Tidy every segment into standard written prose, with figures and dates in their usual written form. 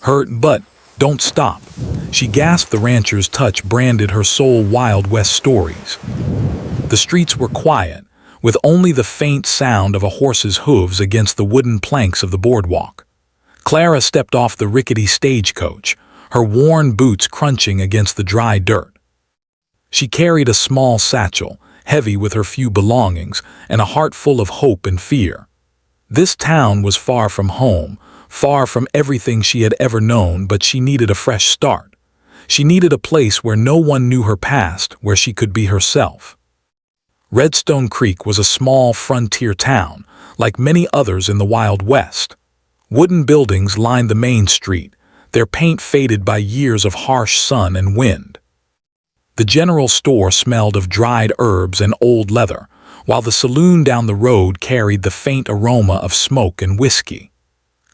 Hurt, but don't stop. She gasped. The rancher's touch branded her soul. Wild West stories. The streets were quiet, with only the faint sound of a horse's hooves against the wooden planks of the boardwalk. Clara stepped off the rickety stagecoach, her worn boots crunching against the dry dirt. She carried a small satchel, heavy with her few belongings, and a heart full of hope and fear. This town was far from home, far from everything she had ever known, but she needed a fresh start. She needed a place where no one knew her past, where she could be herself. Redstone Creek was a small frontier town, like many others in the Wild West. Wooden buildings lined the main street, their paint faded by years of harsh sun and wind. The general store smelled of dried herbs and old leather, while the saloon down the road carried the faint aroma of smoke and whiskey.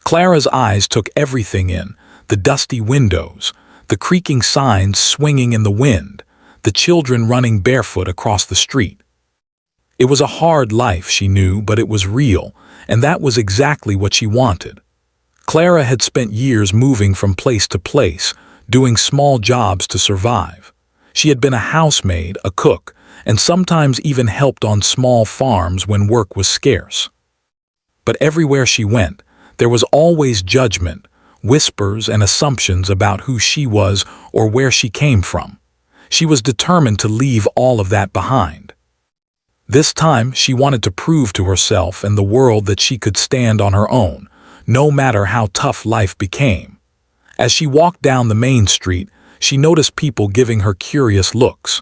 Clara's eyes took everything in: the dusty windows, the creaking signs swinging in the wind, the children running barefoot across the street. It was a hard life, she knew, but it was real, and that was exactly what she wanted. Clara had spent years moving from place to place, doing small jobs to survive. She had been a housemaid, a cook, and sometimes even helped on small farms when work was scarce. But everywhere she went, there was always judgment, whispers and assumptions about who she was or where she came from. She was determined to leave all of that behind. This time, she wanted to prove to herself and the world that she could stand on her own, no matter how tough life became. As she walked down the main street, she noticed people giving her curious looks.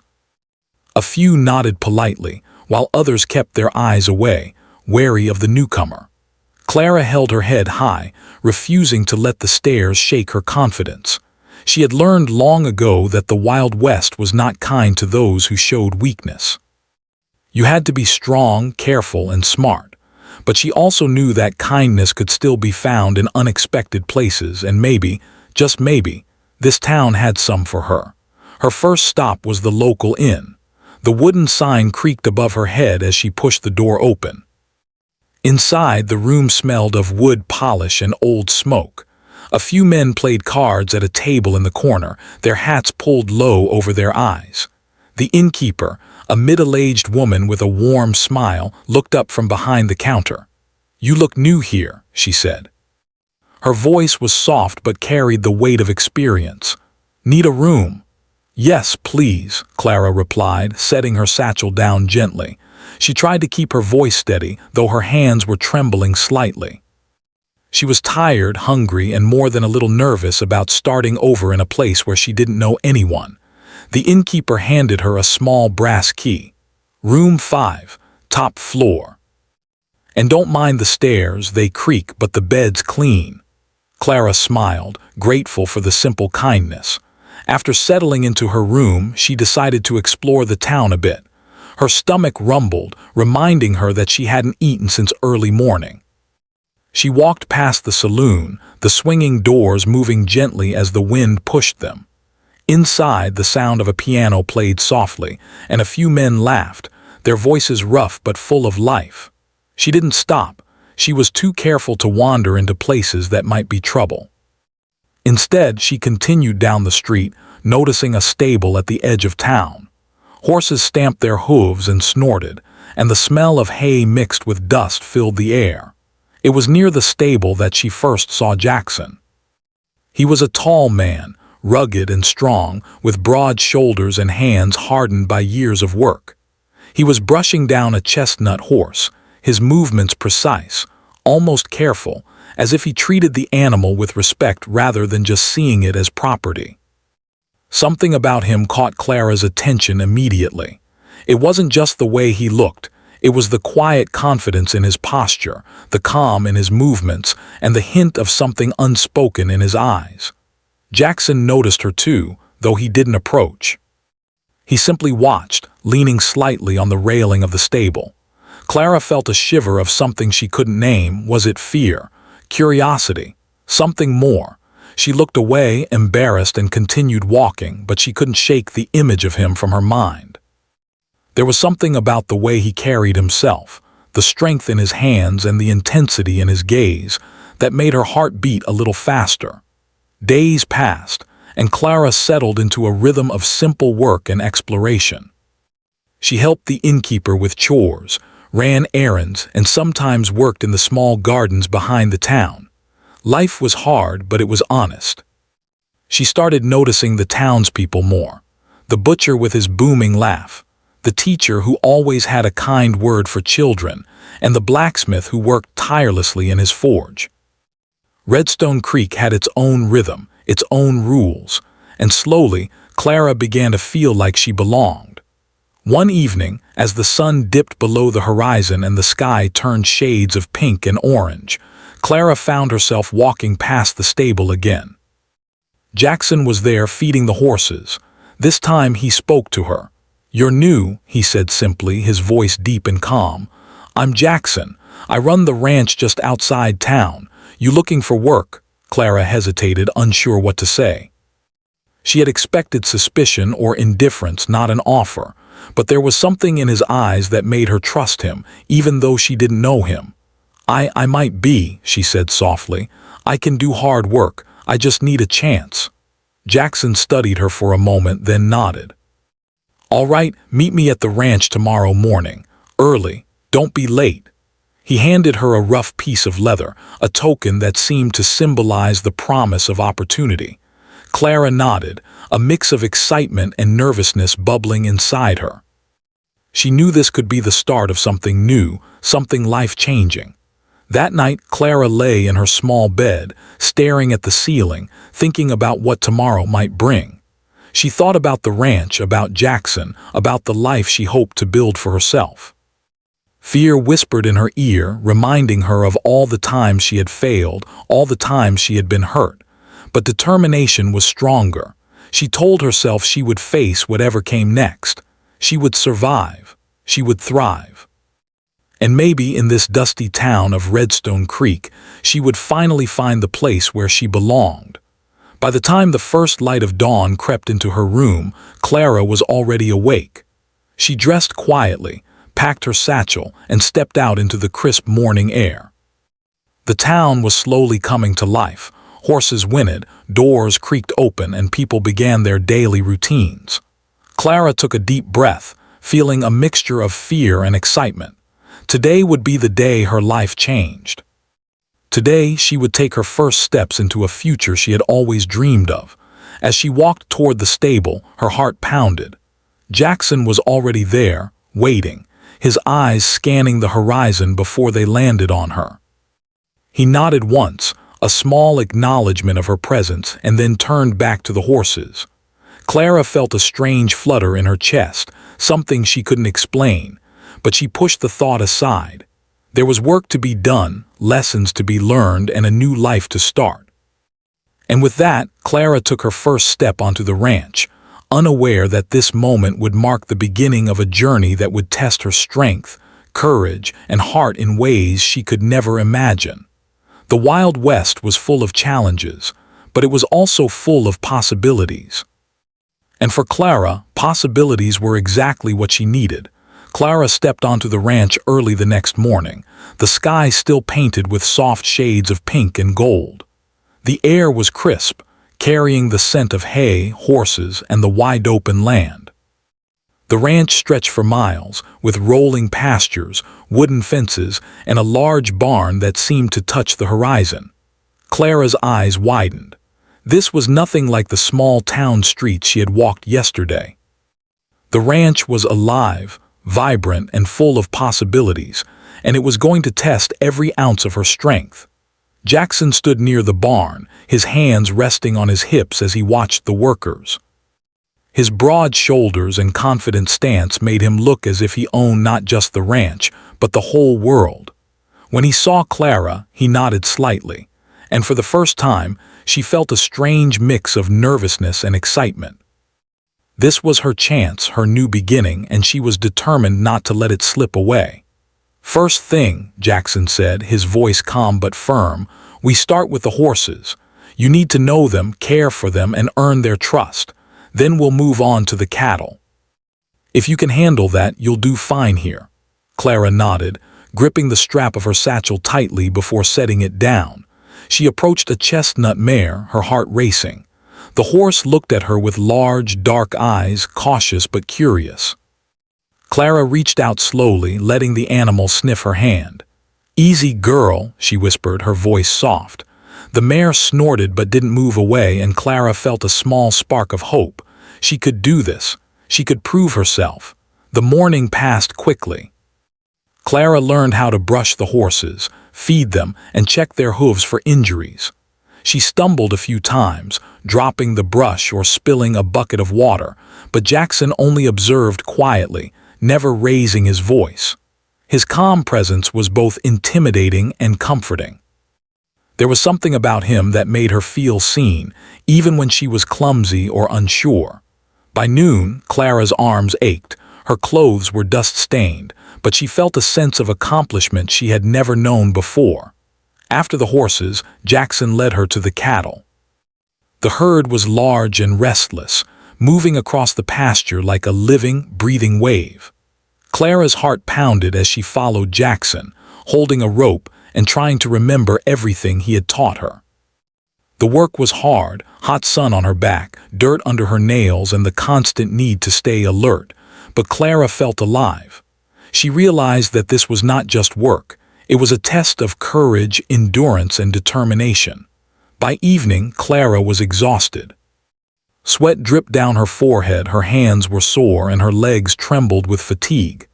A few nodded politely, while others kept their eyes away, wary of the newcomer. Clara held her head high, refusing to let the stares shake her confidence. She had learned long ago that the Wild West was not kind to those who showed weakness. You had to be strong, careful, and smart. But she also knew that kindness could still be found in unexpected places, and maybe, just maybe, this town had some for her. Her first stop was the local inn. The wooden sign creaked above her head as she pushed the door open. Inside, the room smelled of wood polish and old smoke. A few men played cards at a table in the corner, their hats pulled low over their eyes. The innkeeper, a middle-aged woman with a warm smile, looked up from behind the counter. "You look new here," she said. Her voice was soft but carried the weight of experience. "Need a room?" "Yes, please," Clara replied, setting her satchel down gently. She tried to keep her voice steady, though her hands were trembling slightly. She was tired, hungry, and more than a little nervous about starting over in a place where she didn't know anyone. The innkeeper handed her a small brass key. "Room 5, top floor. And don't mind the stairs, they creak, but the bed's clean." Clara smiled, grateful for the simple kindness. After settling into her room, she decided to explore the town a bit. Her stomach rumbled, reminding her that she hadn't eaten since early morning. She walked past the saloon, the swinging doors moving gently as the wind pushed them. Inside, the sound of a piano played softly, and a few men laughed, their voices rough but full of life. She didn't stop. She was too careful to wander into places that might be trouble. Instead, she continued down the street, noticing a stable at the edge of town. Horses stamped their hooves and snorted, and the smell of hay mixed with dust filled the air. It was near the stable that she first saw Jackson. He was a tall man, rugged and strong, with broad shoulders and hands hardened by years of work. He was brushing down a chestnut horse, his movements precise, almost careful, as if he treated the animal with respect rather than just seeing it as property. Something about him caught Clara's attention immediately. It wasn't just the way he looked, it was the quiet confidence in his posture, the calm in his movements, and the hint of something unspoken in his eyes. Jackson noticed her too, though he didn't approach. He simply watched, leaning slightly on the railing of the stable. Clara felt a shiver of something she couldn't name. Was it fear? Curiosity? Something more? She looked away, embarrassed, and continued walking, but she couldn't shake the image of him from her mind. There was something about the way he carried himself, the strength in his hands and the intensity in his gaze, that made her heart beat a little faster. Days passed, and Clara settled into a rhythm of simple work and exploration. She helped the innkeeper with chores, ran errands, and sometimes worked in the small gardens behind the town. Life was hard, but it was honest. She started noticing the townspeople more. The butcher with his booming laugh, the teacher who always had a kind word for children, and the blacksmith who worked tirelessly in his forge. Redstone Creek had its own rhythm, its own rules, and slowly Clara began to feel like she belonged. One evening, as the sun dipped below the horizon and the sky turned shades of pink and orange, Clara found herself walking past the stable again. Jackson was there feeding the horses. This time he spoke to her. "You're new," he said simply, his voice deep and calm. "I'm Jackson. I run the ranch just outside town. You looking for work?" Clara hesitated, unsure what to say. She had expected suspicion or indifference, not an offer, but there was something in his eyes that made her trust him, even though she didn't know him. I might be," she said softly. "I can do hard work. I just need a chance." Jackson studied her for a moment, then nodded. "All right, meet me at the ranch tomorrow morning. Early. Don't be late." He handed her a rough piece of leather, a token that seemed to symbolize the promise of opportunity. Clara nodded, a mix of excitement and nervousness bubbling inside her. She knew this could be the start of something new, something life-changing. That night, Clara lay in her small bed, staring at the ceiling, thinking about what tomorrow might bring. She thought about the ranch, about Jackson, about the life she hoped to build for herself. Fear whispered in her ear, reminding her of all the times she had failed, all the times she had been hurt. But determination was stronger. She told herself she would face whatever came next. She would survive. She would thrive. And maybe in this dusty town of Redstone Creek, she would finally find the place where she belonged. By the time the first light of dawn crept into her room, Clara was already awake. She dressed quietly, packed her satchel, and stepped out into the crisp morning air. The town was slowly coming to life. Horses whinnied, doors creaked open, and people began their daily routines. Clara took a deep breath, feeling a mixture of fear and excitement. Today would be the day her life changed. Today, she would take her first steps into a future she had always dreamed of. As she walked toward the stable, her heart pounded. Jackson was already there, waiting, his eyes scanning the horizon before they landed on her. He nodded once, a small acknowledgement of her presence, and then turned back to the horses. Clara felt a strange flutter in her chest, something she couldn't explain, but she pushed the thought aside. There was work to be done, lessons to be learned, and a new life to start. And with that, Clara took her first step onto the ranch, unaware that this moment would mark the beginning of a journey that would test her strength, courage, and heart in ways she could never imagine. The Wild West was full of challenges, but it was also full of possibilities. And for Clara, possibilities were exactly what she needed. Clara stepped onto the ranch early the next morning, the sky still painted with soft shades of pink and gold. The air was crisp, carrying the scent of hay, horses, and the wide-open land. The ranch stretched for miles, with rolling pastures, wooden fences, and a large barn that seemed to touch the horizon. Clara's eyes widened. This was nothing like the small town streets she had walked yesterday. The ranch was alive, vibrant, and full of possibilities, and it was going to test every ounce of her strength. Jackson stood near the barn, his hands resting on his hips as he watched the workers. His broad shoulders and confident stance made him look as if he owned not just the ranch, but the whole world. When he saw Clara, he nodded slightly, and for the first time, she felt a strange mix of nervousness and excitement. This was her chance, her new beginning, and she was determined not to let it slip away. "First thing," Jackson said, his voice calm but firm, "we start with the horses. You need to know them, care for them, and earn their trust. Then we'll move on to the cattle. If you can handle that, you'll do fine here." Clara nodded, gripping the strap of her satchel tightly before setting it down. She approached a chestnut mare, her heart racing. The horse looked at her with large, dark eyes, cautious but curious. Clara reached out slowly, letting the animal sniff her hand. "Easy, girl," she whispered, her voice soft. The mare snorted but didn't move away, and Clara felt a small spark of hope. She could do this. She could prove herself. The morning passed quickly. Clara learned how to brush the horses, feed them, and check their hooves for injuries. She stumbled a few times, dropping the brush or spilling a bucket of water, but Jackson only observed quietly, never raising his voice. His calm presence was both intimidating and comforting. There was something about him that made her feel seen, even when she was clumsy or unsure. By noon, Clara's arms ached. Her clothes were dust-stained, but she felt a sense of accomplishment she had never known before. After the horses, Jackson led her to the cattle. The herd was large and restless, moving across the pasture like a living, breathing wave. Clara's heart pounded as she followed Jackson, holding a rope and trying to remember everything he had taught her. The work was hard, hot sun on her back, dirt under her nails, and the constant need to stay alert, but Clara felt alive. She realized that this was not just work. It was a test of courage, endurance, and determination. By evening, Clara was exhausted. Sweat dripped down her forehead, her hands were sore, and her legs trembled with fatigue.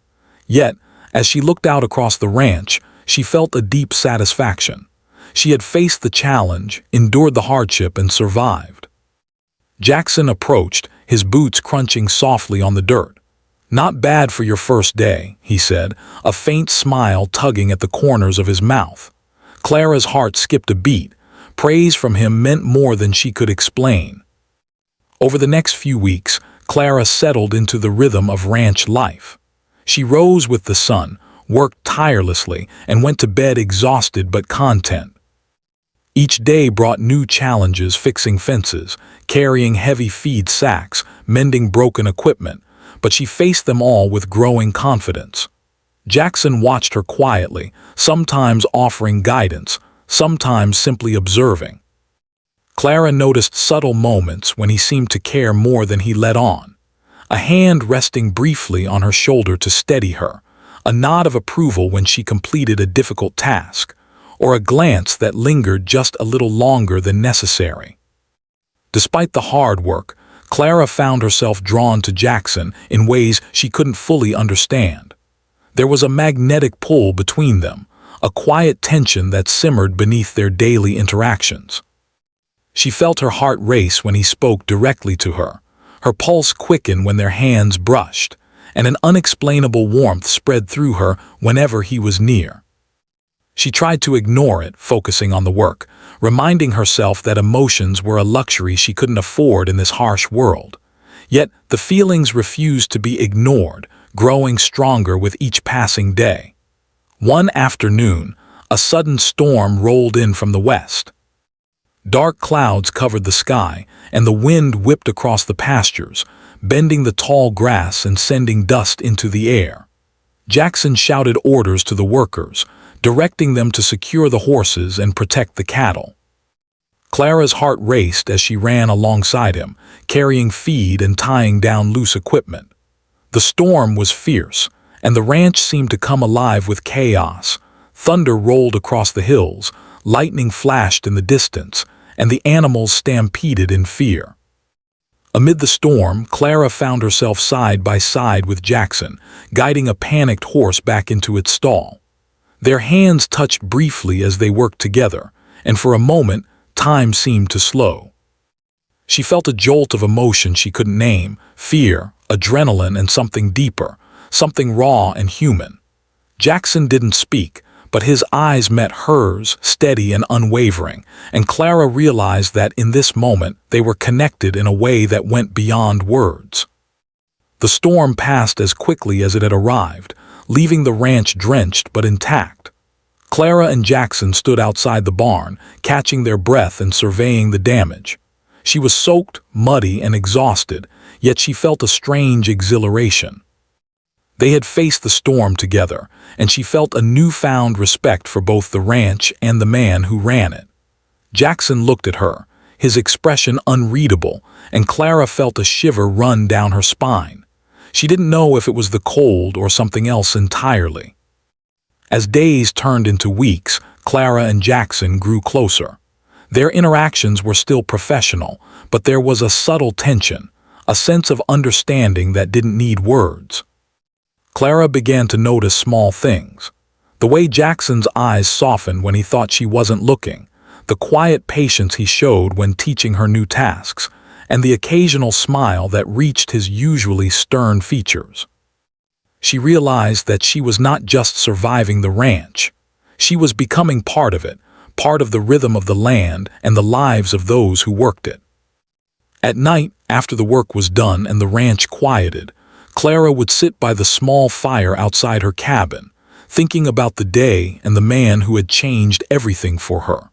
Yet, as she looked out across the ranch, she felt a deep satisfaction. She had faced the challenge, endured the hardship, and survived. Jackson approached, his boots crunching softly on the dirt. "Not bad for your first day," he said, a faint smile tugging at the corners of his mouth. Clara's heart skipped a beat. Praise from him meant more than she could explain. Over the next few weeks, Clara settled into the rhythm of ranch life. She rose with the sun, worked tirelessly, and went to bed exhausted but content. Each day brought new challenges: fixing fences, carrying heavy feed sacks, mending broken equipment, but she faced them all with growing confidence. Jackson watched her quietly, sometimes offering guidance, sometimes simply observing. Clara noticed subtle moments when he seemed to care more than he let on. A hand resting briefly on her shoulder to steady her, a nod of approval when she completed a difficult task, or a glance that lingered just a little longer than necessary. Despite the hard work, Clara found herself drawn to Jackson in ways she couldn't fully understand. There was a magnetic pull between them, a quiet tension that simmered beneath their daily interactions. She felt her heart race when he spoke directly to her, her pulse quicken when their hands brushed, and an unexplainable warmth spread through her whenever he was near. She tried to ignore it, focusing on the work, reminding herself that emotions were a luxury she couldn't afford in this harsh world. Yet the feelings refused to be ignored, growing stronger with each passing day. One afternoon, a sudden storm rolled in from the west. Dark clouds covered the sky, and the wind whipped across the pastures, bending the tall grass and sending dust into the air. Jackson shouted orders to the workers, directing them to secure the horses and protect the cattle. Clara's heart raced as she ran alongside him, carrying feed and tying down loose equipment. The storm was fierce, and the ranch seemed to come alive with chaos. Thunder rolled across the hills, lightning flashed in the distance, and the animals stampeded in fear. Amid the storm, Clara found herself side by side with Jackson, guiding a panicked horse back into its stall. Their hands touched briefly as they worked together, and for a moment, time seemed to slow. She felt a jolt of emotion she couldn't name: fear, adrenaline, and something deeper, something raw and human. Jackson didn't speak, but his eyes met hers, steady and unwavering, and Clara realized that in this moment they were connected in a way that went beyond words. The storm passed as quickly as it had arrived, leaving the ranch drenched but intact. Clara and Jackson stood outside the barn, catching their breath and surveying the damage. She was soaked, muddy, and exhausted, yet she felt a strange exhilaration. They had faced the storm together, and she felt a newfound respect for both the ranch and the man who ran it. Jackson looked at her, his expression unreadable, and Clara felt a shiver run down her spine. She didn't know if it was the cold or something else entirely. As days turned into weeks, Clara and Jackson grew closer. Their interactions were still professional, but there was a subtle tension, a sense of understanding that didn't need words. Clara began to notice small things. The way Jackson's eyes softened when he thought she wasn't looking, the quiet patience he showed when teaching her new tasks, and the occasional smile that reached his usually stern features. She realized that she was not just surviving the ranch. She was becoming part of it, part of the rhythm of the land and the lives of those who worked it. At night, after the work was done and the ranch quieted, Clara would sit by the small fire outside her cabin, thinking about the day and the man who had changed everything for her.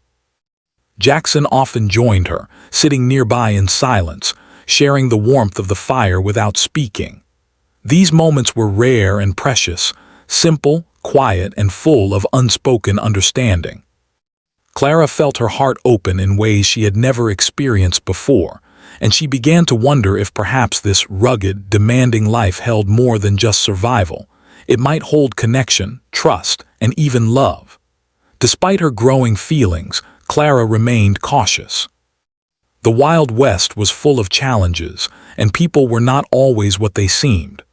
Jackson often joined her, sitting nearby in silence, sharing the warmth of the fire without speaking. These moments were rare and precious, simple, quiet, and full of unspoken understanding. Clara felt her heart open in ways she had never experienced before, and she began to wonder if perhaps this rugged, demanding life held more than just survival. It might hold connection, trust, and even love. Despite her growing feelings, Clara remained cautious. The Wild West was full of challenges, and people were not always what they seemed.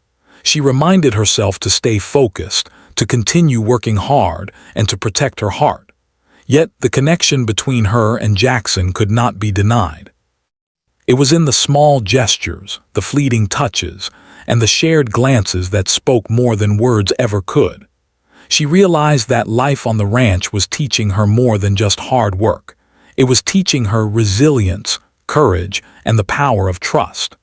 She reminded herself to stay focused, to continue working hard, and to protect her heart. Yet the connection between her and Jackson could not be denied. It was in the small gestures, the fleeting touches, and the shared glances that spoke more than words ever could. She realized that life on the ranch was teaching her more than just hard work. It was teaching her resilience, courage, and the power of trust.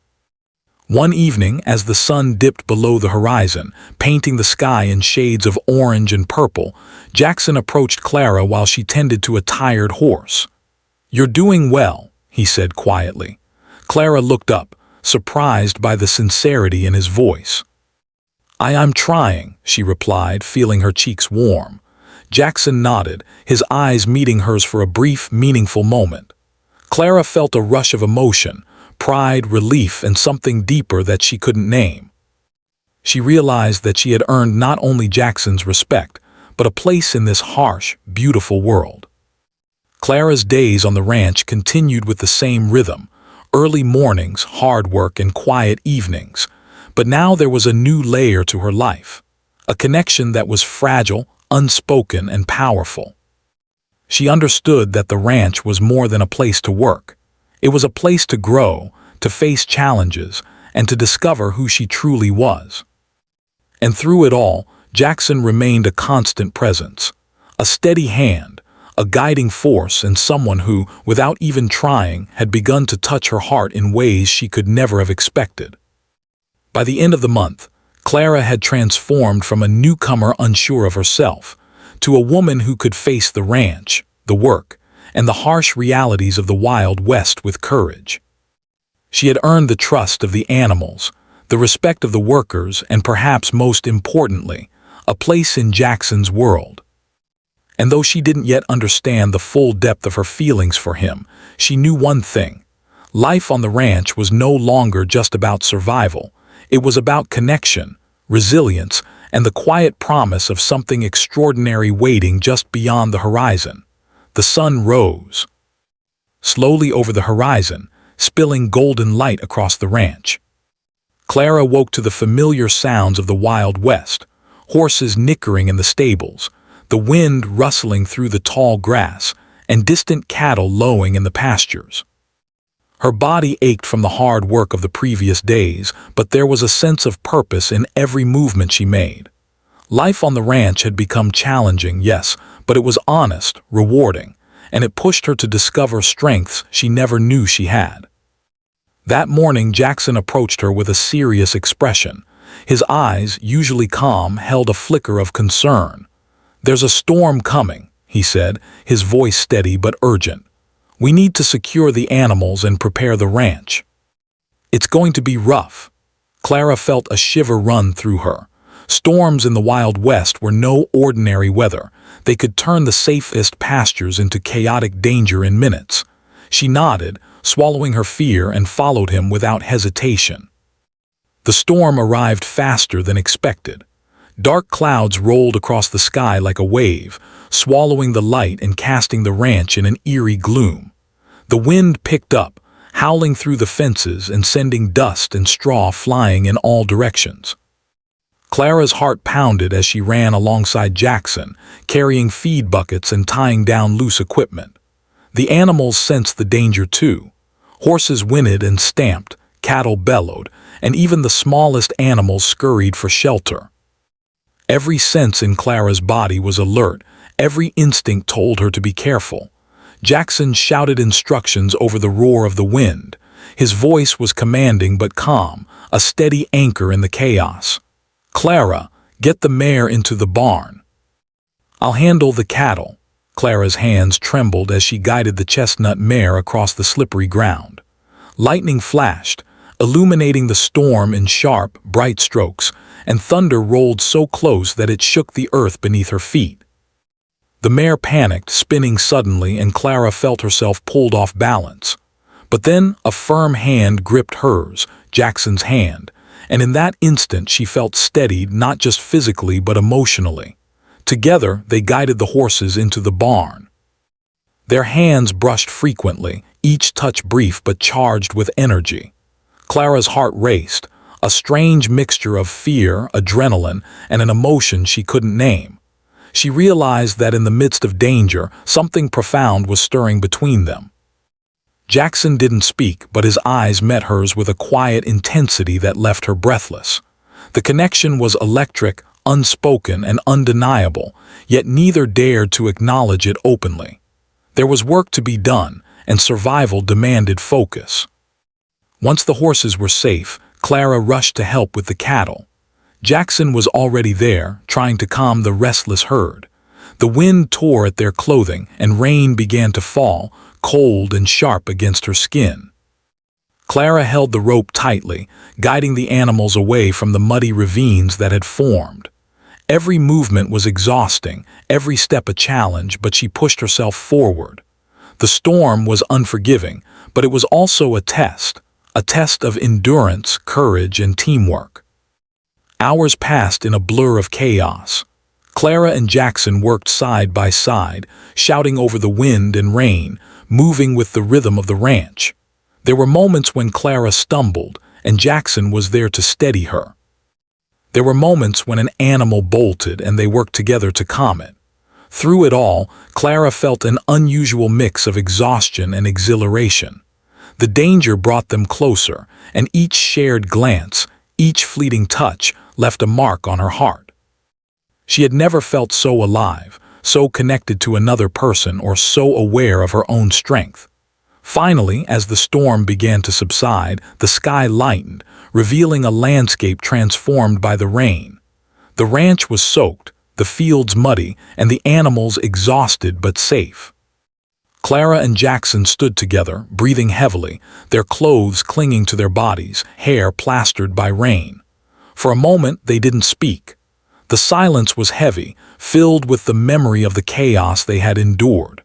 One evening, as the sun dipped below the horizon, painting the sky in shades of orange and purple, Jackson approached Clara while she tended to a tired horse. "You're doing well," he said quietly. Clara looked up, surprised by the sincerity in his voice. I'm trying," she replied, feeling her cheeks warm. Jackson nodded, his eyes meeting hers for a brief, meaningful moment. Clara felt a rush of emotion, pride, relief, and something deeper that she couldn't name. She realized that she had earned not only Jackson's respect, but a place in this harsh, beautiful world. Clara's days on the ranch continued with the same rhythm, early mornings, hard work, and quiet evenings. But now there was a new layer to her life, a connection that was fragile, unspoken, and powerful. She understood that the ranch was more than a place to work. It was a place to grow, to face challenges, and to discover who she truly was. And through it all, Jackson remained a constant presence, a steady hand, a guiding force, and someone who, without even trying, had begun to touch her heart in ways she could never have expected. By the end of the month, Clara had transformed from a newcomer unsure of herself to a woman who could face the ranch, the work, and the harsh realities of the Wild West with courage. She had earned the trust of the animals, the respect of the workers, and perhaps most importantly, a place in Jackson's world. And though she didn't yet understand the full depth of her feelings for him, she knew one thing: life on the ranch was no longer just about survival. It was about connection, resilience, and the quiet promise of something extraordinary waiting just beyond the horizon. The sun rose slowly over the horizon, spilling golden light across the ranch. Clara woke to the familiar sounds of the Wild West, horses nickering in the stables, the wind rustling through the tall grass, and distant cattle lowing in the pastures. Her body ached from the hard work of the previous days, but there was a sense of purpose in every movement she made. Life on the ranch had become challenging, yes, but it was honest, rewarding, and it pushed her to discover strengths she never knew she had. That morning, Jackson approached her with a serious expression. His eyes, usually calm, held a flicker of concern. "There's a storm coming," he said, his voice steady but urgent. "We need to secure the animals and prepare the ranch. It's going to be rough." Clara felt a shiver run through her. Storms in the Wild West were no ordinary weather. They could turn the safest pastures into chaotic danger in minutes. She nodded, swallowing her fear, and followed him without hesitation. The storm arrived faster than expected. Dark clouds rolled across the sky like a wave, swallowing the light and casting the ranch in an eerie gloom. The wind picked up, howling through the fences and sending dust and straw flying in all directions. Clara's heart pounded as she ran alongside Jackson, carrying feed buckets and tying down loose equipment. The animals sensed the danger too. Horses whinnied and stamped, cattle bellowed, and even the smallest animals scurried for shelter. Every sense in Clara's body was alert, every instinct told her to be careful. Jackson shouted instructions over the roar of the wind. His voice was commanding but calm, a steady anchor in the chaos. "Clara, get the mare into the barn." "I'll handle the cattle." Clara's hands trembled as she guided the chestnut mare across the slippery ground. Lightning flashed, illuminating the storm in sharp, bright strokes, and thunder rolled so close that it shook the earth beneath her feet. The mare panicked, spinning suddenly, and Clara felt herself pulled off balance. But then a firm hand gripped hers, Jackson's hand, and in that instant she felt steadied not just physically but emotionally. Together they guided the horses into the barn. Their hands brushed frequently, each touch brief but charged with energy. Clara's heart raced, a strange mixture of fear, adrenaline, and an emotion she couldn't name. She realized that in the midst of danger, something profound was stirring between them. Jackson didn't speak, but his eyes met hers with a quiet intensity that left her breathless. The connection was electric, unspoken, and undeniable, yet neither dared to acknowledge it openly. There was work to be done, and survival demanded focus. Once the horses were safe, Clara rushed to help with the cattle. Jackson was already there, trying to calm the restless herd. The wind tore at their clothing, and rain began to fall, cold and sharp against her skin. Clara held the rope tightly, guiding the animals away from the muddy ravines that had formed. Every movement was exhausting, every step a challenge, but she pushed herself forward. The storm was unforgiving, but it was also a test of endurance, courage, and teamwork. Hours passed in a blur of chaos. Clara and Jackson worked side by side, shouting over the wind and rain, moving with the rhythm of the ranch. There were moments when Clara stumbled, and Jackson was there to steady her. There were moments when an animal bolted, and they worked together to calm it. Through it all, Clara felt an unusual mix of exhaustion and exhilaration. The danger brought them closer, and each shared glance, each fleeting touch, left a mark on her heart. She had never felt so alive, so connected to another person, or so aware of her own strength. Finally, as the storm began to subside, the sky lightened, revealing a landscape transformed by the rain. The ranch was soaked, the fields muddy, and the animals exhausted but safe. Clara and Jackson stood together, breathing heavily, their clothes clinging to their bodies, hair plastered by rain. For a moment they didn't speak. The silence was heavy, filled with the memory of the chaos they had endured.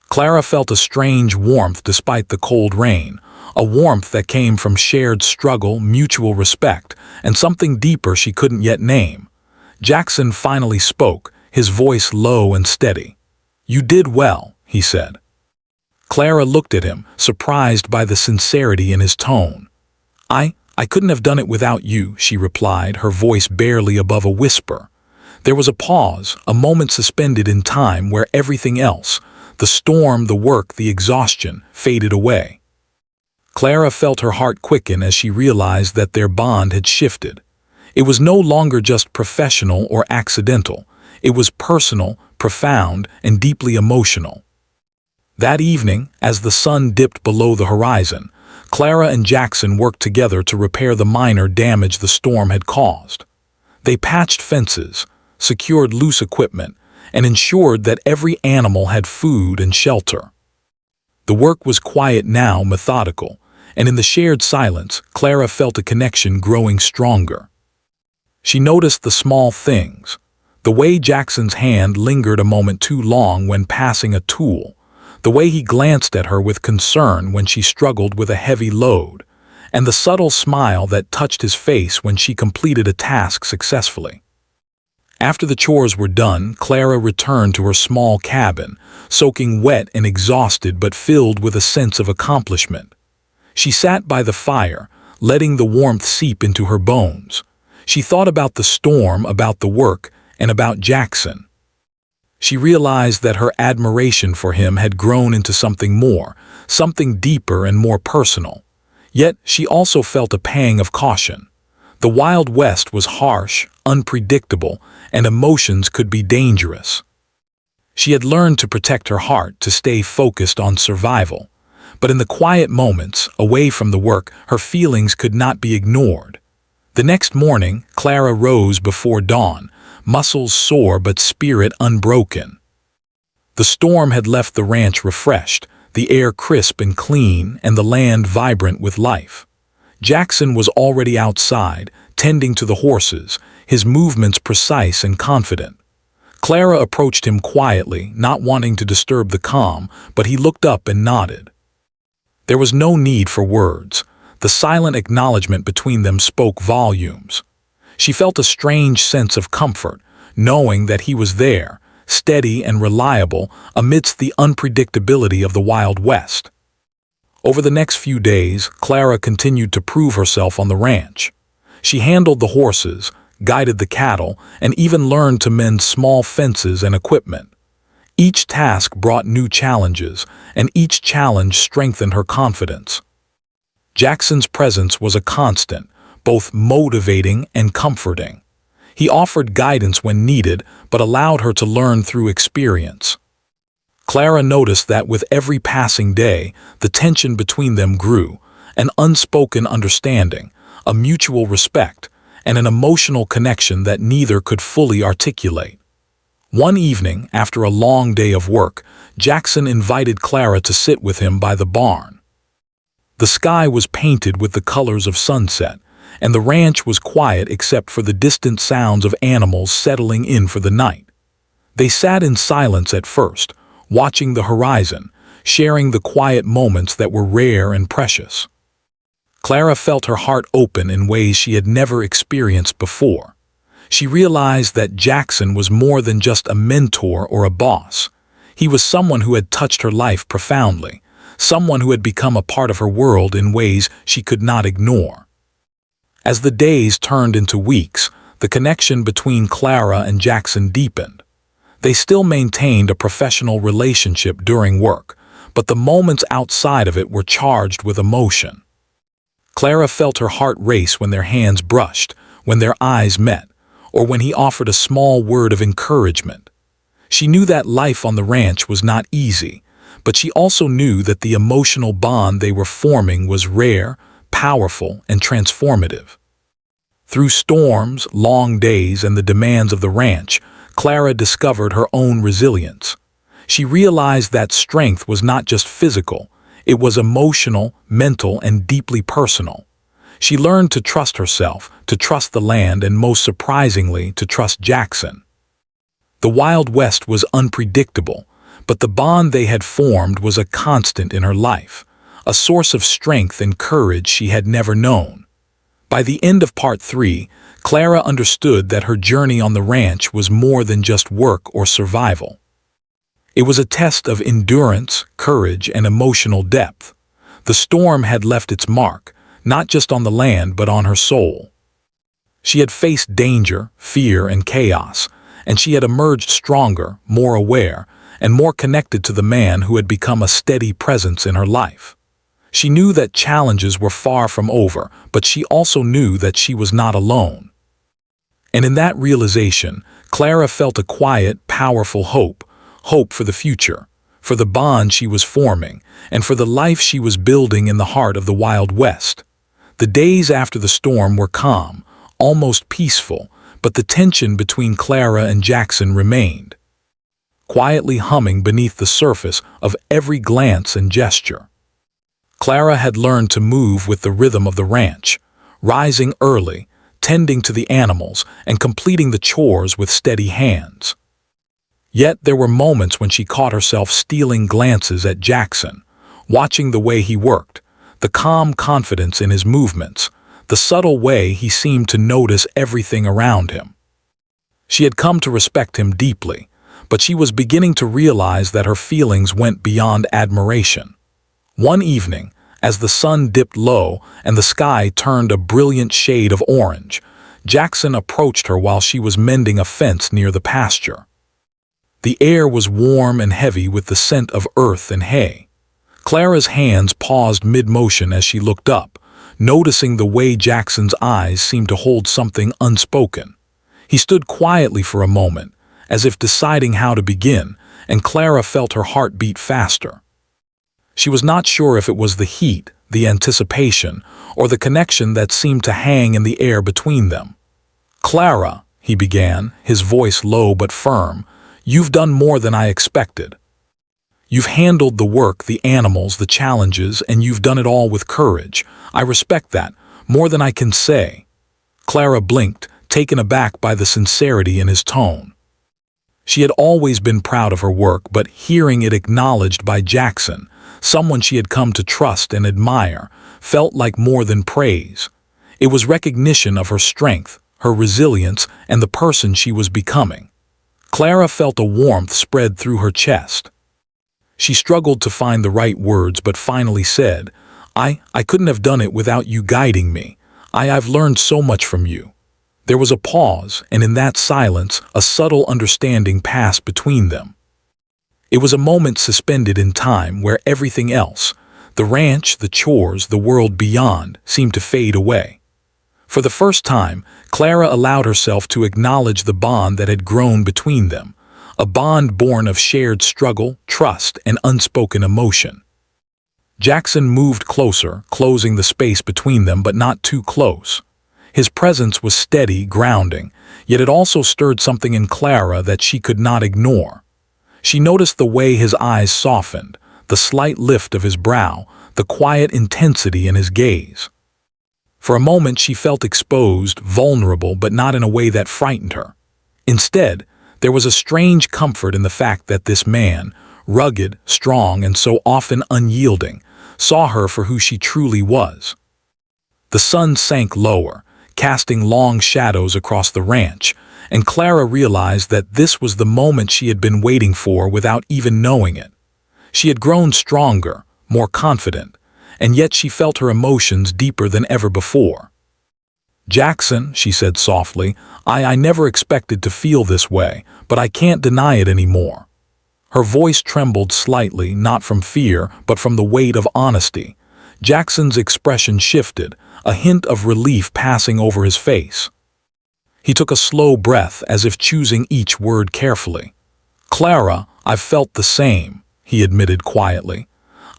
Clara felt a strange warmth despite the cold rain, a warmth that came from shared struggle, mutual respect, and something deeper she couldn't yet name. Jackson finally spoke, his voice low and steady. "You did well," he said. Clara looked at him, surprised by the sincerity in his tone. I couldn't have done it without you," she replied, her voice barely above a whisper. There was a pause, a moment suspended in time where everything else, the storm, the work, the exhaustion, faded away. Clara felt her heart quicken as she realized that their bond had shifted. It was no longer just professional or accidental. It was personal, profound, and deeply emotional. That evening, as the sun dipped below the horizon, Clara and Jackson worked together to repair the minor damage the storm had caused. They patched fences, secured loose equipment, and ensured that every animal had food and shelter. The work was quiet now, methodical, and in the shared silence, Clara felt a connection growing stronger. She noticed the small things, The way Jackson's hand lingered a moment too long when passing a tool, the way he glanced at her with concern when she struggled with a heavy load, and the subtle smile that touched his face when she completed a task successfully. After the chores were done, Clara returned to her small cabin, soaking wet and exhausted but filled with a sense of accomplishment. She sat by the fire, letting the warmth seep into her bones. She thought about the storm, about the work, and about Jackson. She realized that her admiration for him had grown into something more, something deeper and more personal. Yet she also felt a pang of caution. The Wild West was harsh, unpredictable, and emotions could be dangerous. She had learned to protect her heart, to stay focused on survival. But in the quiet moments, away from the work, her feelings could not be ignored. The next morning, Clara rose before dawn, muscles sore but spirit unbroken. The storm had left the ranch refreshed, the air crisp and clean, and the land vibrant with life. Jackson was already outside, tending to the horses, his movements precise and confident. Clara approached him quietly, not wanting to disturb the calm, but he looked up and nodded. There was no need for words. The silent acknowledgement between them spoke volumes. She felt a strange sense of comfort, knowing that he was there, steady and reliable, amidst the unpredictability of the Wild West. Over the next few days, Clara continued to prove herself on the ranch. She handled the horses, guided the cattle, and even learned to mend small fences and equipment. Each task brought new challenges, and each challenge strengthened her confidence. Jackson's presence was a constant, both motivating and comforting. He offered guidance when needed, but allowed her to learn through experience. Clara noticed that with every passing day, the tension between them grew, an unspoken understanding, a mutual respect, and an emotional connection that neither could fully articulate. One evening, after a long day of work, Jackson invited Clara to sit with him by the barn. The sky was painted with the colors of sunset, and the ranch was quiet except for the distant sounds of animals settling in for the night. They sat in silence at first, watching the horizon, sharing the quiet moments that were rare and precious. Clara felt her heart open in ways she had never experienced before. She realized that Jackson was more than just a mentor or a boss. He was someone who had touched her life profoundly, someone who had become a part of her world in ways she could not ignore. As the days turned into weeks, the connection between Clara and Jackson deepened. They still maintained a professional relationship during work, but the moments outside of it were charged with emotion. Clara felt her heart race when their hands brushed, when their eyes met, or when he offered a small word of encouragement. She knew that life on the ranch was not easy, but she also knew that the emotional bond they were forming was rare, powerful, and transformative. Through storms, long days, and the demands of the ranch, Clara discovered her own resilience. She realized that strength was not just physical, it was emotional, mental, and deeply personal. She learned to trust herself, to trust the land, and most surprisingly, to trust Jackson. The Wild West was unpredictable, but the bond they had formed was a constant in her life, a source of strength and courage she had never known. By the end of Part 3, Clara understood that her journey on the ranch was more than just work or survival. It was a test of endurance, courage, and emotional depth. The storm had left its mark, not just on the land but on her soul. She had faced danger, fear, and chaos, and she had emerged stronger, more aware, and more connected to the man who had become a steady presence in her life. She knew that challenges were far from over, but she also knew that she was not alone. And in that realization, Clara felt a quiet, powerful hope for the future, for the bond she was forming, and for the life she was building in the heart of the Wild West. The days after the storm were calm, almost peaceful, but the tension between Clara and Jackson remained, quietly humming beneath the surface of every glance and gesture. Clara had learned to move with the rhythm of the ranch, rising early, tending to the animals and completing the chores with steady hands. Yet there were moments when she caught herself stealing glances at Jackson, watching the way he worked, the calm confidence in his movements, the subtle way he seemed to notice everything around him. She had come to respect him deeply, but she was beginning to realize that her feelings went beyond admiration. One evening, as the sun dipped low and the sky turned a brilliant shade of orange, Jackson approached her while she was mending a fence near the pasture. The air was warm and heavy with the scent of earth and hay. Clara's hands paused mid-motion as she looked up, noticing the way Jackson's eyes seemed to hold something unspoken. He stood quietly for a moment, as if deciding how to begin, and Clara felt her heart beat faster. She was not sure if it was the heat, the anticipation, or the connection that seemed to hang in the air between them. "Clara," he began, his voice low but firm, "you've done more than I expected. You've handled the work, the animals, the challenges, and you've done it all with courage. I respect that, more than I can say." Clara blinked, taken aback by the sincerity in his tone. She had always been proud of her work, but hearing it acknowledged by Jackson, someone she had come to trust and admire, felt like more than praise. It was recognition of her strength, her resilience, and the person she was becoming. Clara felt a warmth spread through her chest. She struggled to find the right words, but finally said, I couldn't have done it without you guiding me. I've learned so much from you." There was a pause, and in that silence, a subtle understanding passed between them. It was a moment suspended in time where everything else, the ranch, the chores, the world beyond, seemed to fade away. For the first time, Clara allowed herself to acknowledge the bond that had grown between them, a bond born of shared struggle, trust, and unspoken emotion. Jackson moved closer, closing the space between them, but not too close. His presence was steady, grounding, yet it also stirred something in Clara that she could not ignore. She noticed the way his eyes softened, the slight lift of his brow, the quiet intensity in his gaze. For a moment she felt exposed, vulnerable, but not in a way that frightened her. Instead, there was a strange comfort in the fact that this man, rugged, strong, and so often unyielding, saw her for who she truly was. The sun sank lower, casting long shadows across the ranch, and Clara realized that this was the moment she had been waiting for without even knowing it. She had grown stronger, more confident, and yet she felt her emotions deeper than ever before. "Jackson," she said softly, I never expected to feel this way, but I can't deny it anymore." Her voice trembled slightly, not from fear, but from the weight of honesty. Jackson's expression shifted, a hint of relief passing over his face. He took a slow breath, as if choosing each word carefully. "Clara, I've felt the same," he admitted quietly.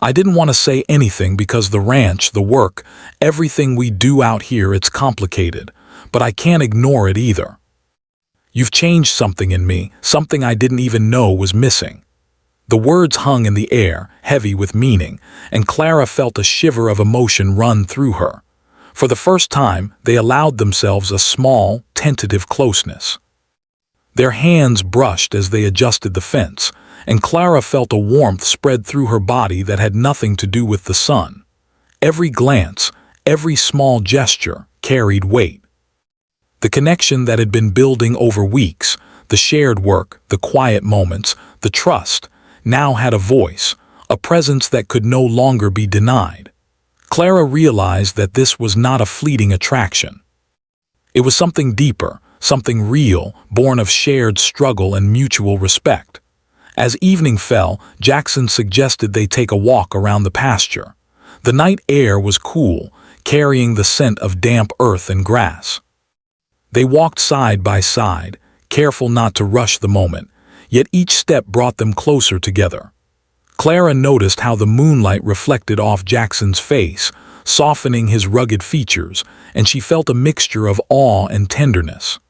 "I didn't want to say anything because the ranch, the work, everything we do out here, it's complicated, but I can't ignore it either. You've changed something in me, something I didn't even know was missing." The words hung in the air, heavy with meaning, and Clara felt a shiver of emotion run through her. For the first time, they allowed themselves a small, tentative closeness. Their hands brushed as they adjusted the fence, and Clara felt a warmth spread through her body that had nothing to do with the sun. Every glance, every small gesture, carried weight. The connection that had been building over weeks, the shared work, the quiet moments, the trust, now had a voice, a presence that could no longer be denied. Clara realized that this was not a fleeting attraction. It was something deeper, something real, born of shared struggle and mutual respect. As evening fell, Jackson suggested they take a walk around the pasture. The night air was cool, carrying the scent of damp earth and grass. They walked side by side, careful not to rush the moment, yet each step brought them closer together. Clara noticed how the moonlight reflected off Jackson's face, softening his rugged features, and she felt a mixture of awe and tenderness.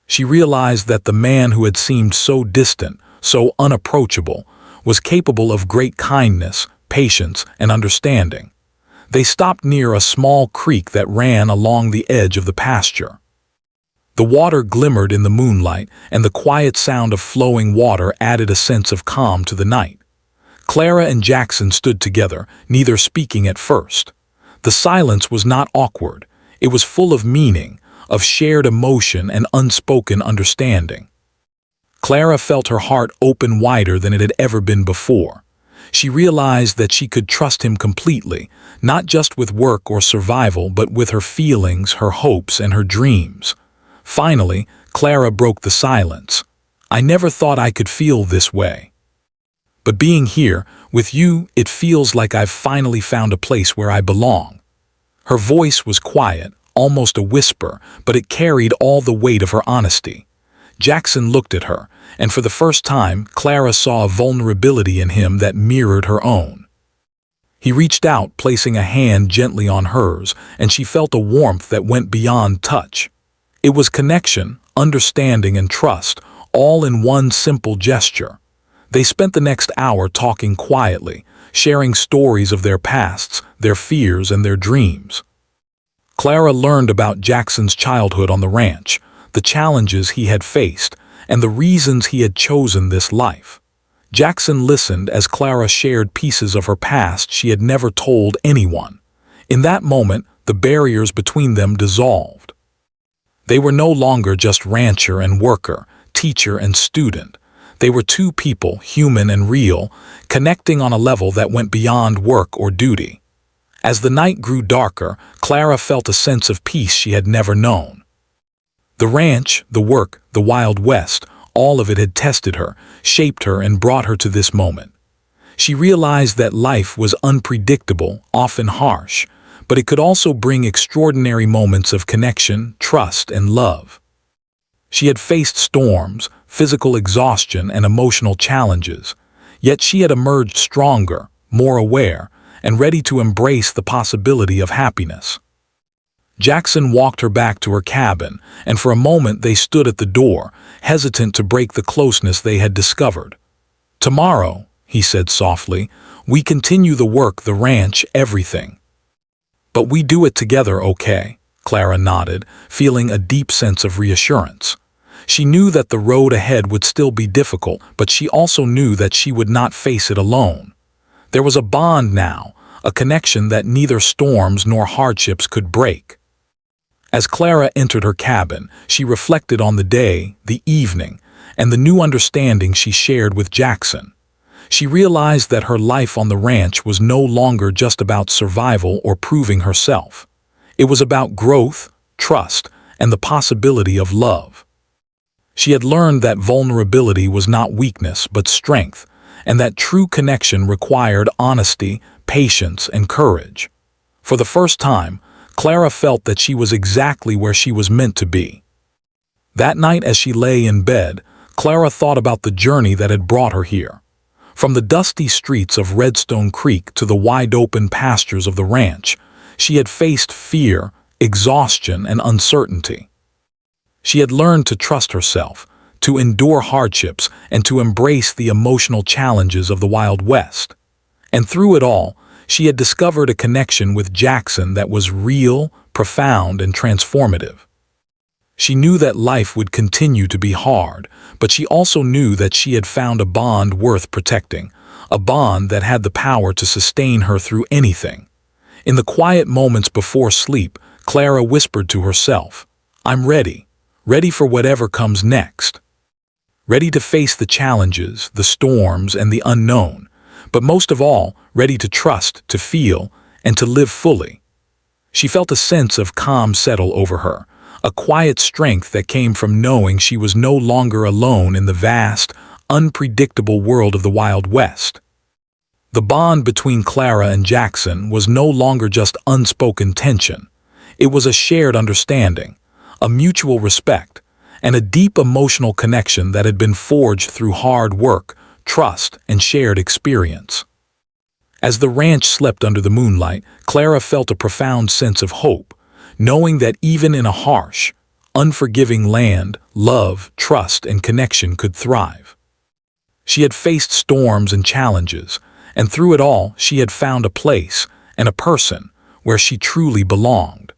She realized that the man who had seemed so distant, so unapproachable, was capable of great kindness, patience, and understanding. They stopped near a small creek that ran along the edge of the pasture. The water glimmered in the moonlight, and the quiet sound of flowing water added a sense of calm to the night. Clara and Jackson stood together, neither speaking at first. The silence was not awkward. It was full of meaning, of shared emotion and unspoken understanding. Clara felt her heart open wider than it had ever been before. She realized that she could trust him completely, not just with work or survival, but with her feelings, her hopes, and her dreams. Finally, Clara broke the silence. "I never thought I could feel this way. But being here, with you, it feels like I've finally found a place where I belong." Her voice was quiet, almost a whisper, but it carried all the weight of her honesty. Jackson looked at her, and for the first time, Clara saw a vulnerability in him that mirrored her own. He reached out, placing a hand gently on hers, and she felt a warmth that went beyond touch. It was connection, understanding, and trust, all in one simple gesture. They spent the next hour talking quietly, sharing stories of their pasts, their fears, and their dreams. Clara learned about Jackson's childhood on the ranch, the challenges he had faced, and the reasons he had chosen this life. Jackson listened as Clara shared pieces of her past she had never told anyone. In that moment, the barriers between them dissolved. They were no longer just rancher and worker, teacher and student. They were two people, human and real, connecting on a level that went beyond work or duty. As the night grew darker, Clara felt a sense of peace she had never known. The ranch, the work, the Wild West, all of it had tested her, shaped her, and brought her to this moment. She realized that life was unpredictable, often harsh, but it could also bring extraordinary moments of connection, trust, and love. She had faced storms, physical exhaustion, and emotional challenges, yet she had emerged stronger, more aware, and ready to embrace the possibility of happiness. Jackson walked her back to her cabin, and for a moment they stood at the door, hesitant to break the closeness they had discovered. "Tomorrow," he said softly, "we continue the work, the ranch, everything. But we do it together, okay?" Clara nodded, feeling a deep sense of reassurance. She knew that the road ahead would still be difficult, but she also knew that she would not face it alone. There was a bond now, a connection that neither storms nor hardships could break. As Clara entered her cabin, she reflected on the day, the evening, and the new understanding she shared with Jackson. She realized that her life on the ranch was no longer just about survival or proving herself. It was about growth, trust, and the possibility of love. She had learned that vulnerability was not weakness but strength, and that true connection required honesty, patience, and courage. For the first time, Clara felt that she was exactly where she was meant to be. That night as she lay in bed, Clara thought about the journey that had brought her here. From the dusty streets of Redstone Creek to the wide-open pastures of the ranch, she had faced fear, exhaustion, and uncertainty. She had learned to trust herself, to endure hardships, and to embrace the emotional challenges of the Wild West. And through it all, she had discovered a connection with Jackson that was real, profound, and transformative. She knew that life would continue to be hard, but she also knew that she had found a bond worth protecting, a bond that had the power to sustain her through anything. In the quiet moments before sleep, Clara whispered to herself, "I'm ready, ready for whatever comes next. Ready to face the challenges, the storms, and the unknown, but most of all, ready to trust, to feel, and to live fully." She felt a sense of calm settle over her, a quiet strength that came from knowing she was no longer alone in the vast, unpredictable world of the Wild West. The bond between Clara and Jackson was no longer just unspoken tension. It was a shared understanding, a mutual respect, and a deep emotional connection that had been forged through hard work, trust, and shared experience. As the ranch slept under the moonlight, Clara felt a profound sense of hope, knowing that even in a harsh, unforgiving land, love, trust, and connection could thrive. She had faced storms and challenges, and through it all she had found a place and a person where she truly belonged.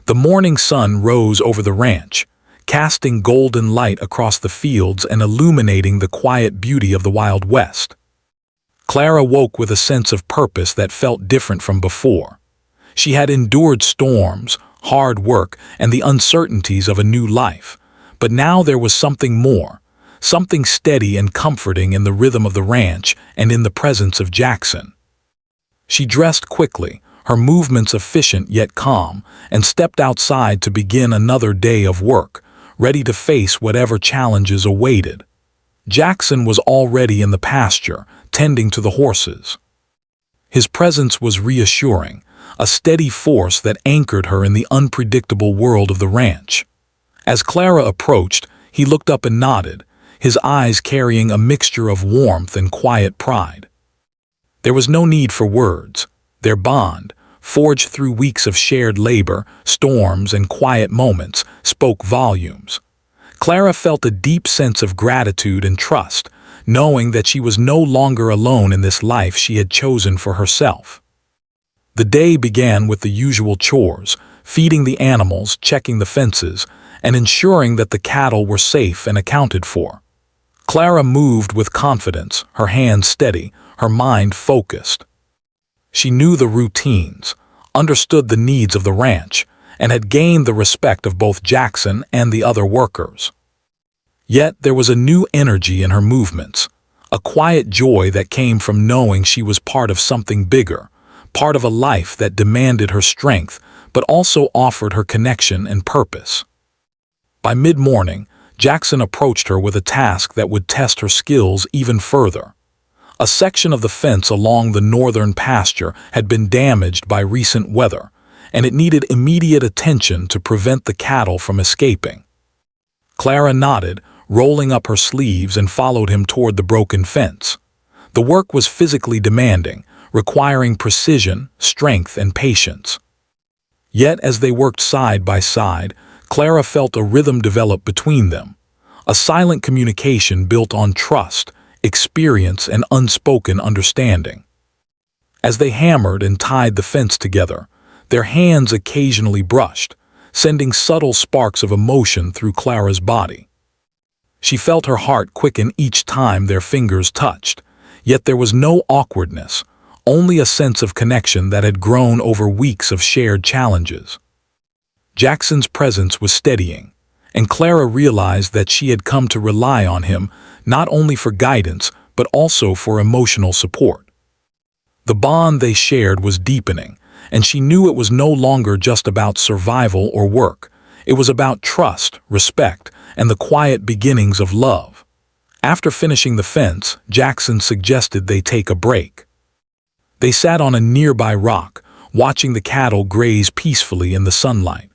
The morning sun rose over the ranch, casting golden light across the fields and illuminating the quiet beauty of the Wild West. Clara woke with a sense of purpose that felt different from before. She had endured storms, hard work, and the uncertainties of a new life, but now there was something more, something steady and comforting in the rhythm of the ranch and in the presence of Jackson. She dressed quickly, her movements efficient yet calm, and stepped outside to begin another day of work, ready to face whatever challenges awaited. Jackson was already in the pasture, tending to the horses. His presence was reassuring, a steady force that anchored her in the unpredictable world of the ranch. As Clara approached, he looked up and nodded, his eyes carrying a mixture of warmth and quiet pride. There was no need for words. Their bond, forged through weeks of shared labor, storms, and quiet moments, spoke volumes. Clara felt a deep sense of gratitude and trust, knowing that she was no longer alone in this life she had chosen for herself. The day began with the usual chores, feeding the animals, checking the fences, and ensuring that the cattle were safe and accounted for. Clara moved with confidence, her hands steady, her mind focused. She knew the routines, understood the needs of the ranch, and had gained the respect of both Jackson and the other workers. Yet there was a new energy in her movements, a quiet joy that came from knowing she was part of something bigger, part of a life that demanded her strength but also offered her connection and purpose. By mid-morning, Jackson approached her with a task that would test her skills even further. A section of the fence along the northern pasture had been damaged by recent weather, and it needed immediate attention to prevent the cattle from escaping. Clara nodded, rolling up her sleeves, and followed him toward the broken fence. The work was physically demanding, requiring precision, strength, and patience. Yet as they worked side by side, Clara felt a rhythm develop between them, a silent communication built on trust, experience, and unspoken understanding. As they hammered and tied the fence together, their hands occasionally brushed, sending subtle sparks of emotion through Clara's body. She felt her heart quicken each time their fingers touched, yet there was no awkwardness, only a sense of connection that had grown over weeks of shared challenges. Jackson's presence was steadying, and Clara realized that she had come to rely on him not only for guidance but also for emotional support. The bond they shared was deepening, and she knew it was no longer just about survival or work. It was about trust, respect, and the quiet beginnings of love. After finishing the fence, Jackson suggested they take a break. They sat on a nearby rock, watching the cattle graze peacefully in the sunlight.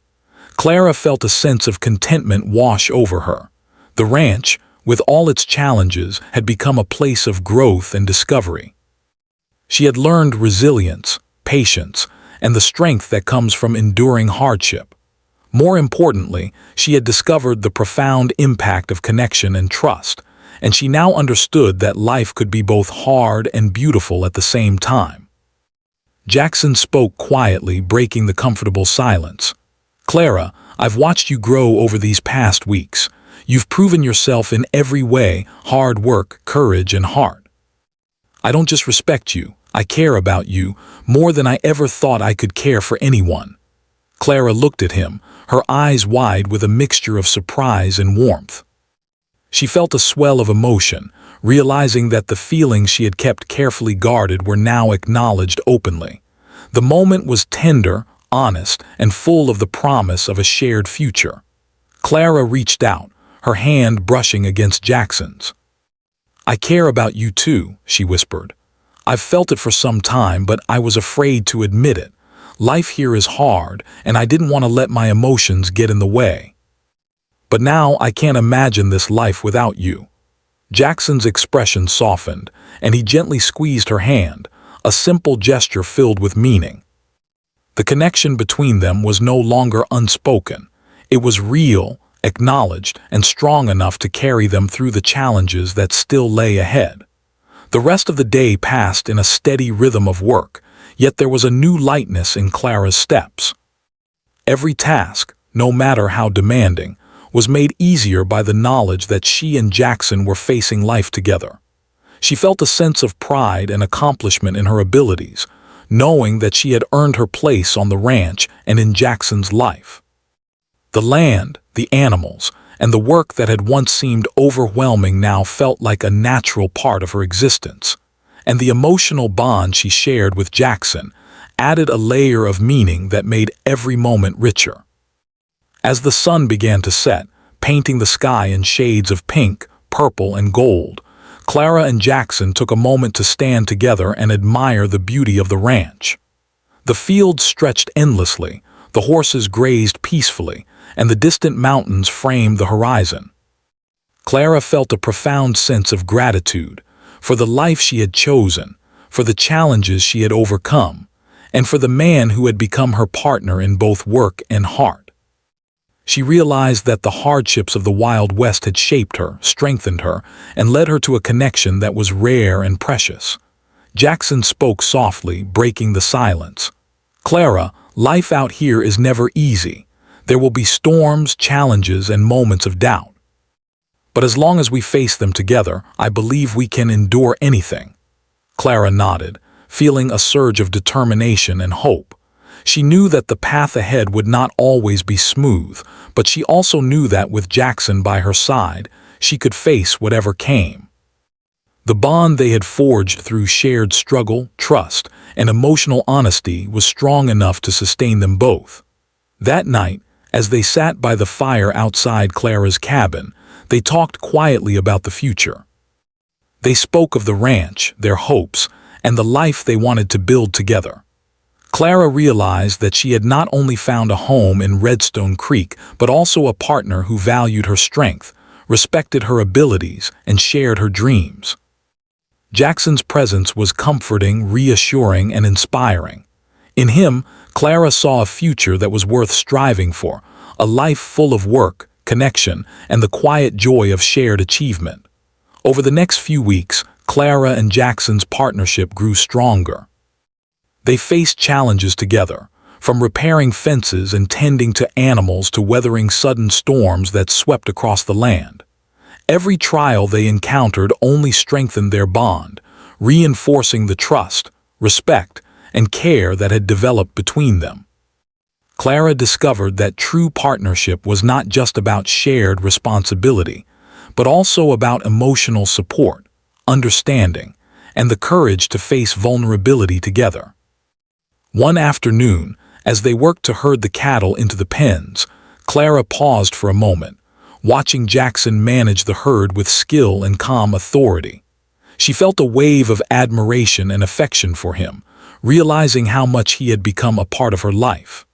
Clara felt a sense of contentment wash over her. The ranch, with all its challenges, had become a place of growth and discovery. She had learned resilience, patience, and the strength that comes from enduring hardship. More importantly, she had discovered the profound impact of connection and trust, and she now understood that life could be both hard and beautiful at the same time. Jackson spoke quietly, breaking the comfortable silence. "Clara, I've watched you grow over these past weeks. You've proven yourself in every way: hard work, courage, and heart. I don't just respect you, I care about you more than I ever thought I could care for anyone." Clara looked at him, her eyes wide with a mixture of surprise and warmth. She felt a swell of emotion, realizing that the feelings she had kept carefully guarded were now acknowledged openly. The moment was tender, honest, and full of the promise of a shared future. Clara reached out, her hand brushing against Jackson's. "I care about you too," she whispered. "I've felt it for some time, but I was afraid to admit it. Life here is hard, and I didn't want to let my emotions get in the way. But now I can't imagine this life without you." Jackson's expression softened, and he gently squeezed her hand, a simple gesture filled with meaning. The connection between them was no longer unspoken. It was real, acknowledged, and strong enough to carry them through the challenges that still lay ahead. The rest of the day passed in a steady rhythm of work, Yet there was a new lightness in Clara's steps. Every task, no matter how demanding, was made easier by the knowledge that she and Jackson were facing life together. She felt a sense of pride and accomplishment in her abilities, knowing that she had earned her place on the ranch and in Jackson's life. The land, the animals, and the work that had once seemed overwhelming now felt like a natural part of her existence, and the emotional bond she shared with Jackson added a layer of meaning that made every moment richer. As the sun began to set, painting the sky in shades of pink, purple, and gold, Clara and Jackson took a moment to stand together and admire the beauty of the ranch. The fields stretched endlessly, the horses grazed peacefully, and the distant mountains framed the horizon. Clara felt a profound sense of gratitude for the life she had chosen, for the challenges she had overcome, and for the man who had become her partner in both work and heart. She realized that the hardships of the Wild West had shaped her, strengthened her, and led her to a connection that was rare and precious. Jackson spoke softly, breaking the silence. "Clara, life out here is never easy. There will be storms, challenges, and moments of doubt. But as long as we face them together, I believe we can endure anything." Clara nodded, feeling a surge of determination and hope. She knew that the path ahead would not always be smooth, but she also knew that with Jackson by her side, she could face whatever came. The bond they had forged through shared struggle, trust, and emotional honesty was strong enough to sustain them both. That night, as they sat by the fire outside Clara's cabin, they talked quietly about the future. They spoke of the ranch, their hopes, and the life they wanted to build together. Clara realized that she had not only found a home in Redstone Creek, but also a partner who valued her strength, respected her abilities, and shared her dreams. Jackson's presence was comforting, reassuring, and inspiring. In him, Clara saw a future that was worth striving for, a life full of work, connection, and the quiet joy of shared achievement. Over the next few weeks, Clara and Jackson's partnership grew stronger. They faced challenges together, from repairing fences and tending to animals to weathering sudden storms that swept across the land. Every trial they encountered only strengthened their bond, reinforcing the trust, respect, and care that had developed between them. Clara discovered that true partnership was not just about shared responsibility, but also about emotional support, understanding, and the courage to face vulnerability together. One afternoon, as they worked to herd the cattle into the pens, Clara paused for a moment, watching Jackson manage the herd with skill and calm authority. She felt a wave of admiration and affection for him, realizing how much he had become a part of her life.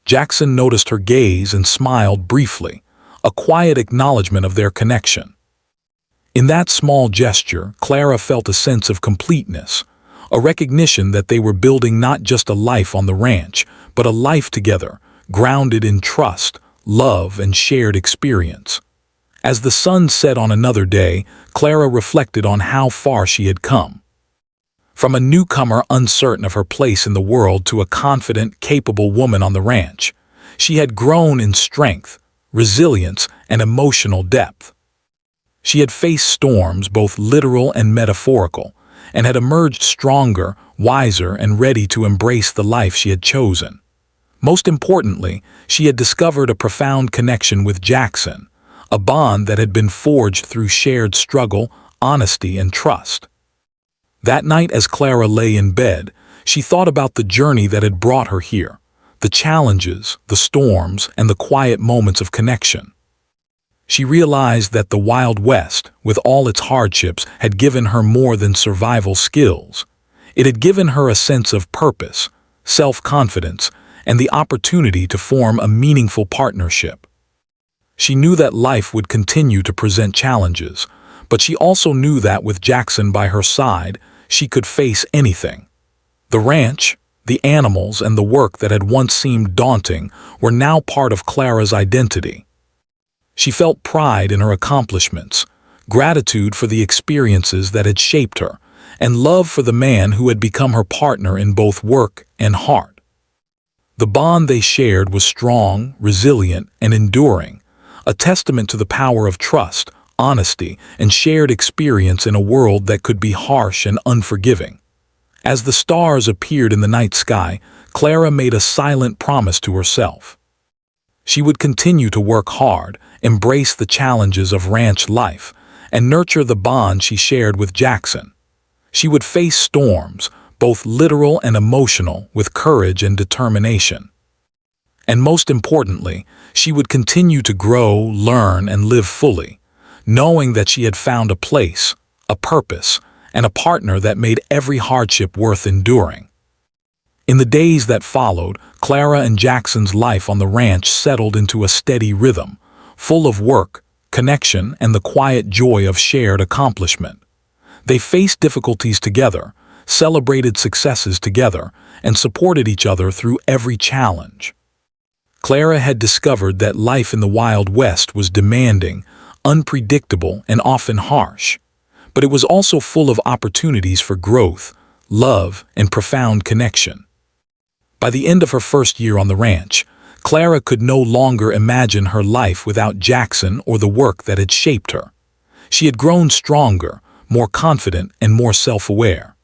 Jackson noticed her gaze and smiled briefly, a quiet acknowledgement of their connection. In that small gesture, Clara felt a sense of completeness, a recognition that they were building not just a life on the ranch, but a life together, grounded in trust, love, and shared experience. As the sun set on another day, Clara reflected on how far she had come. From a newcomer uncertain of her place in the world to a confident, capable woman on the ranch, she had grown in strength, resilience, and emotional depth. She had faced storms, both literal and metaphorical, and had emerged stronger, wiser, and ready to embrace the life she had chosen. Most importantly, she had discovered a profound connection with Jackson, a bond that had been forged through shared struggle, honesty, and trust. That night, as Clara lay in bed, she thought about the journey that had brought her here, the challenges, the storms, and the quiet moments of connection. She realized that the Wild West, with all its hardships, had given her more than survival skills. It had given her a sense of purpose, self-confidence, and the opportunity to form a meaningful partnership. She knew that life would continue to present challenges, but she also knew that with Jackson by her side, she could face anything. The ranch, the animals, and the work that had once seemed daunting were now part of Clara's identity. She felt pride in her accomplishments, gratitude for the experiences that had shaped her, and love for the man who had become her partner in both work and heart. The bond they shared was strong, resilient, and enduring, a testament to the power of trust, honesty, and shared experience in a world that could be harsh and unforgiving. As the stars appeared in the night sky, Clara made a silent promise to herself. She would continue to work hard, embrace the challenges of ranch life, and nurture the bond she shared with Jackson. She would face storms, both literal and emotional, with courage and determination. And most importantly, she would continue to grow, learn, and live fully, knowing that she had found a place, a purpose, and a partner that made every hardship worth enduring. In the days that followed, Clara and Jackson's life on the ranch settled into a steady rhythm, full of work, connection, and the quiet joy of shared accomplishment. They faced difficulties together, celebrated successes together, and supported each other through every challenge. Clara had discovered that life in the Wild West was demanding, unpredictable, and often harsh, but it was also full of opportunities for growth, love, and profound connection. By the end of her first year on the ranch, Clara could no longer imagine her life without Jackson or the work that had shaped her. She had grown stronger, more confident, and more self-aware.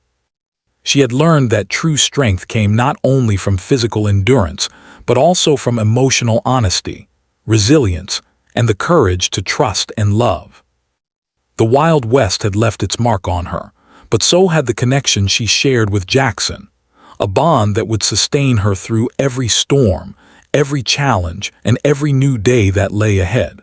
She had learned that true strength came not only from physical endurance, but also from emotional honesty, resilience, and the courage to trust and love. The Wild West had left its mark on her, but so had the connection she shared with Jackson, a bond that would sustain her through every storm, every challenge, and every new day that lay ahead.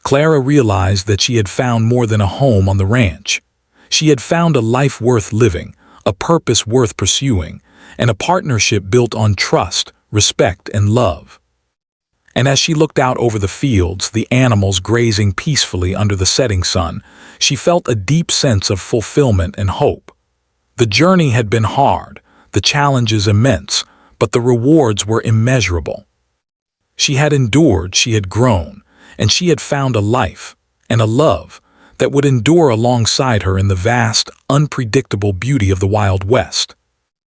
Clara realized that she had found more than a home on the ranch. She had found a life worth living, a purpose worth pursuing, and a partnership built on trust, respect, and love. And as she looked out over the fields, the animals grazing peacefully under the setting sun, she felt a deep sense of fulfillment and hope. The journey had been hard, the challenges immense, but the rewards were immeasurable. She had endured, she had grown, and she had found a life and a love that would endure alongside her in the vast, unpredictable beauty of the Wild West.